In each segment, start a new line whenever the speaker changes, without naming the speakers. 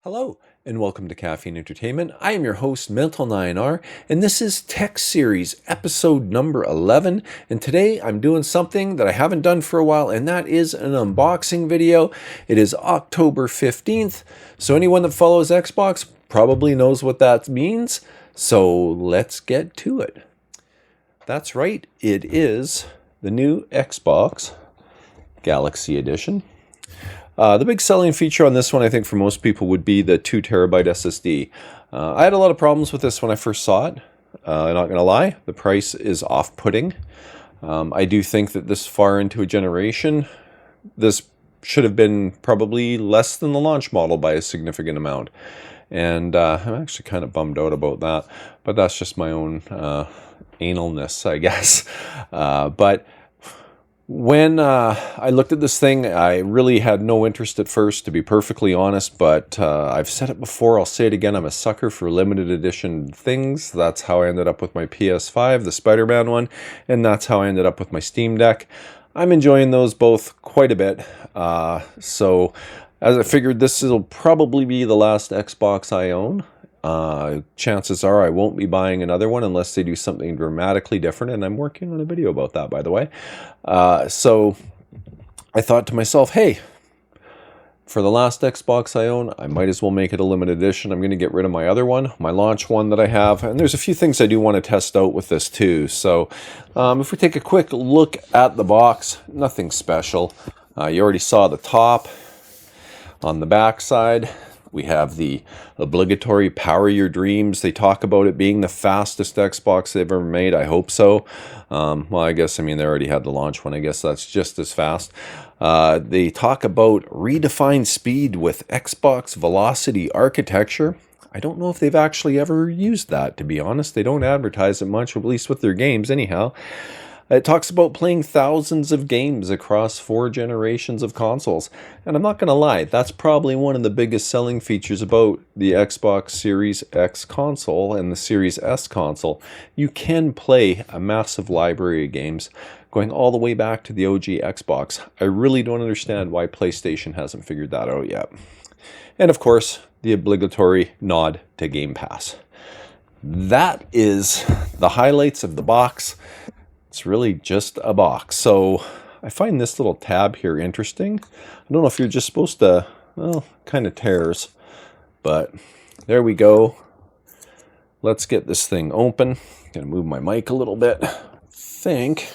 Hello, and welcome to Caffeine Entertainment. I am your host, Mental9R, and this is Tech Series episode number 11. And today I'm doing something that I haven't done for a while, and that is an unboxing video. It is October 15th, so anyone that follows Xbox probably knows what that means. So let's get to it. That's right, it is the new Xbox Galaxy Edition. The big selling feature on this one, I think, for most people would be the 2 terabyte SSD. I had a lot of problems with this when I first saw it. I'm not going to lie, the price is off-putting. I do think that this far into a generation, this should have been probably less than the launch model by a significant amount. And I'm actually kind of bummed out about that, but that's just my own analness, I guess. But when I looked at this thing, I really had no interest at first, to be perfectly honest, but I've said it before, I'll say it again, I'm a sucker for limited edition things. That's how I ended up with my PS5, the Spider-Man one, and that's how I ended up with my Steam Deck. I'm enjoying those both quite a bit, so as I figured, this will probably be the last Xbox I own. Chances are I won't be buying another one unless they do something dramatically different, and I'm working on a video about that, by the way. So I thought to myself, hey, for the last Xbox I own, I might as well make it a limited edition. I'm going to get rid of my other one, my launch one that I have, and there's a few things I do want to test out with this too. So if we take a quick look at the box, nothing special. You already saw the top. On the back side, we have the obligatory Power Your Dreams. They talk about it being the fastest Xbox they've ever made. I hope so. Well, I guess, they already had the launch one. I guess that's just as fast. They talk about redefined speed with Xbox Velocity architecture. I don't know if they've actually ever used that, to be honest. They don't advertise it much, at least with their games anyhow. It talks about playing thousands of games across 4 generations of consoles. And I'm not going to lie, that's probably one of the biggest selling features about the Xbox Series X console and the Series S console. You can play a massive library of games going all the way back to the OG Xbox. I really don't understand why PlayStation hasn't figured that out yet. And of course, the obligatory nod to Game Pass. That is the highlights of the box. It's really just a box. So I find this little tab here interesting. I don't know if you're just supposed to, well, kind of tears, but there we go. Let's get this thing open. Gonna move my mic a little bit. I think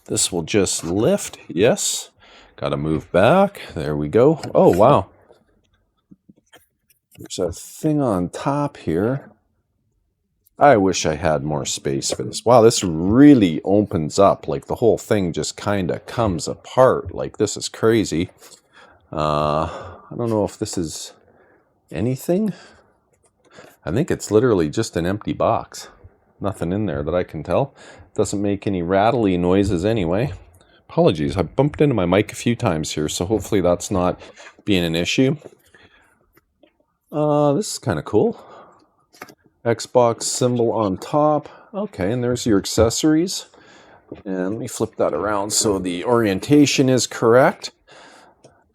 this will just lift. Yes. Gotta move back. There we go. Oh, wow. There's a thing on top here. I wish I had more space for this. Wow, this really opens up. Like, the whole thing just kind of comes apart. Like, this is crazy. I don't know if this is anything. I think it's literally just an empty box. Nothing in there that I can tell. Doesn't make any rattly noises anyway. Apologies, I bumped into my mic a few times here, so hopefully that's not being an issue. This is kind of cool. Xbox symbol on top. Okay, and there's your accessories. And let me flip that around so the orientation is correct.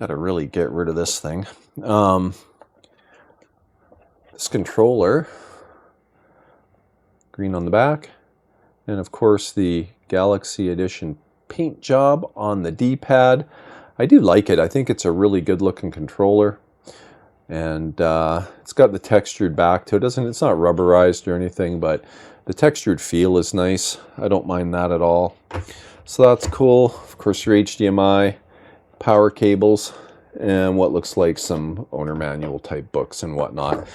Gotta really get rid of this thing. This controller, green on the back, and of course the Galaxy Edition paint job on the D-pad. I do like it. I think it's a really good looking controller. And it's got the textured back to it. It's not rubberized or anything, but the textured feel is nice. I don't mind that at all. So that's cool. Of course, your HDMI, power cables, and what looks like some owner manual type books and whatnot.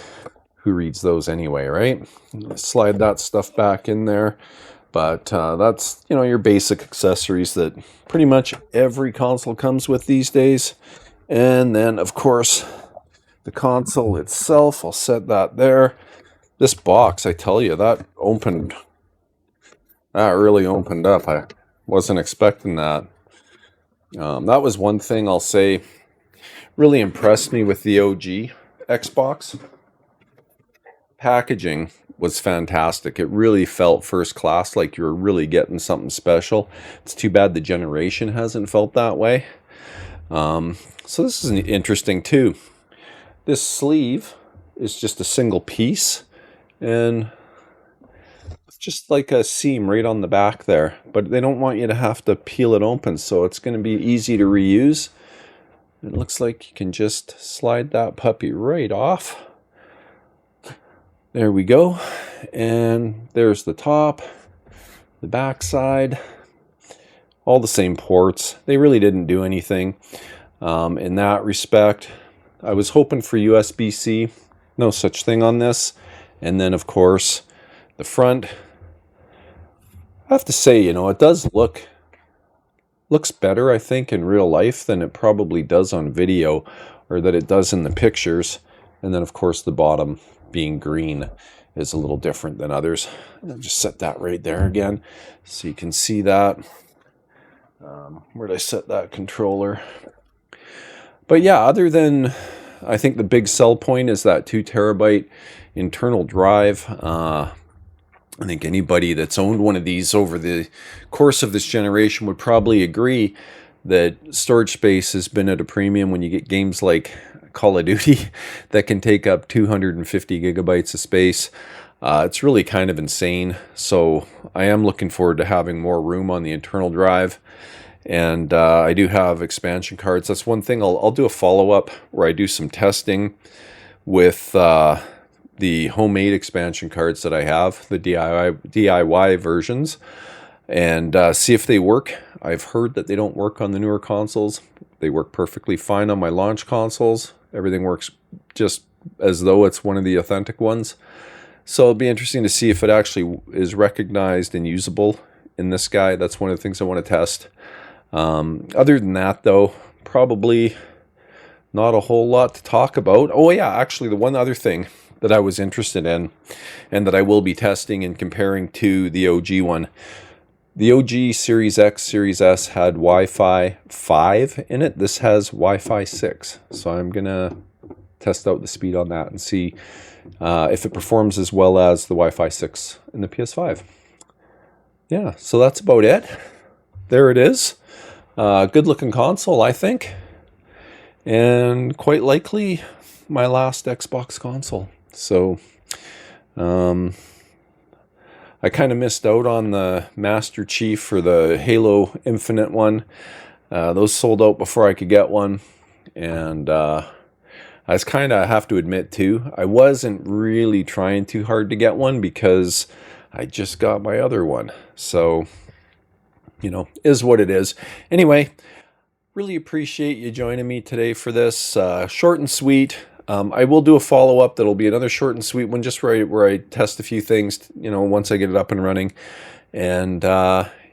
Who reads those anyway, right? Slide that stuff back in there. But that's, your basic accessories that pretty much every console comes with these days. And then, of course, the console itself, I'll set that there. This box, I tell you, that really opened up. I wasn't expecting that. That was one thing I'll say really impressed me with the OG Xbox. Packaging was fantastic. It really felt first class, like you were really getting something special. It's too bad the generation hasn't felt that way. So this is interesting too. This sleeve is just a single piece, and it's just like a seam right on the back there, but they don't want you to have to peel it open, so it's going to be easy to reuse. It looks like you can just slide that puppy right off. There we go. And there's the top, the back side, all the same ports. They really didn't do anything in that respect. I was hoping for USB-C, no such thing on this. And then of course the front, I have to say, you know, it does looks better, I think, in real life than it probably does on video, or that it does in the pictures. And then of course the bottom being green is a little different than others. And I'll just set that right there again so you can see that. Where'd I set that controller? But yeah, other than, I think the big sell point is that 2 terabyte internal drive. I think anybody that's owned one of these over the course of this generation would probably agree that storage space has been at a premium when you get games like Call of Duty that can take up 250 gigabytes of space. It's really kind of insane. So I am looking forward to having more room on the internal drive. And I do have expansion cards. That's one thing. I'll do a follow-up where I do some testing with the homemade expansion cards that I have, the DIY versions, and see if they work. I've heard that they don't work on the newer consoles. They work perfectly fine on my launch consoles. Everything works just as though it's one of the authentic ones. So it'll be interesting to see if it actually is recognized and usable in this guy. That's one of the things I want to test. Other than that, though, probably not a whole lot to talk about. Oh yeah, actually the one other thing that I was interested in and that I will be testing and comparing to the OG one. The OG Series X, Series S had Wi-Fi 5 in it. This has Wi-Fi 6. So I'm going to test out the speed on that and see if it performs as well as the Wi-Fi 6 in the PS5. Yeah, so that's about it. There it is. Good looking console, I think. And quite likely my last Xbox console. So I kind of missed out on the Master Chief for the Halo Infinite one. Those sold out before I could get one. And I was kind of, have to admit too, I wasn't really trying too hard to get one because I just got my other one. So, you know, is what it is. Anyway, really appreciate you joining me today for this. Short and sweet. I will do a follow-up that'll be another short and sweet one, just where I test a few things, you know, once I get it up and running. And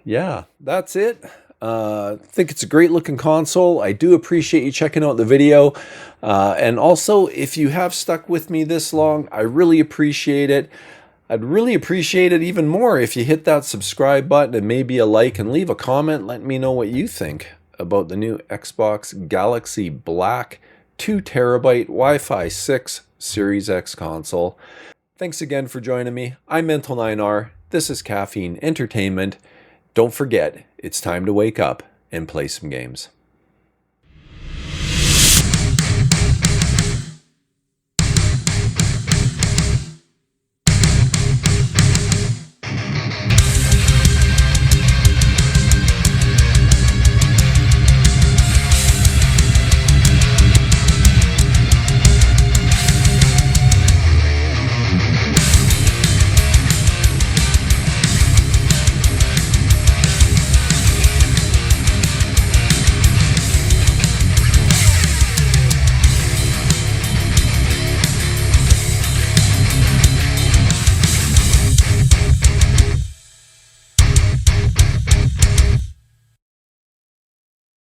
yeah, that's it. I think it's a great looking console. I do appreciate you checking out the video. And also, if you have stuck with me this long, I really appreciate it. I'd really appreciate it even more if you hit that subscribe button and maybe a like and leave a comment. Let me know what you think about the new Xbox Galaxy Black 2 terabyte Wi-Fi 6 Series X console. Thanks again for joining me. I'm Mental9R. This is Caffeine Entertainment. Don't forget, it's time to wake up and play some games.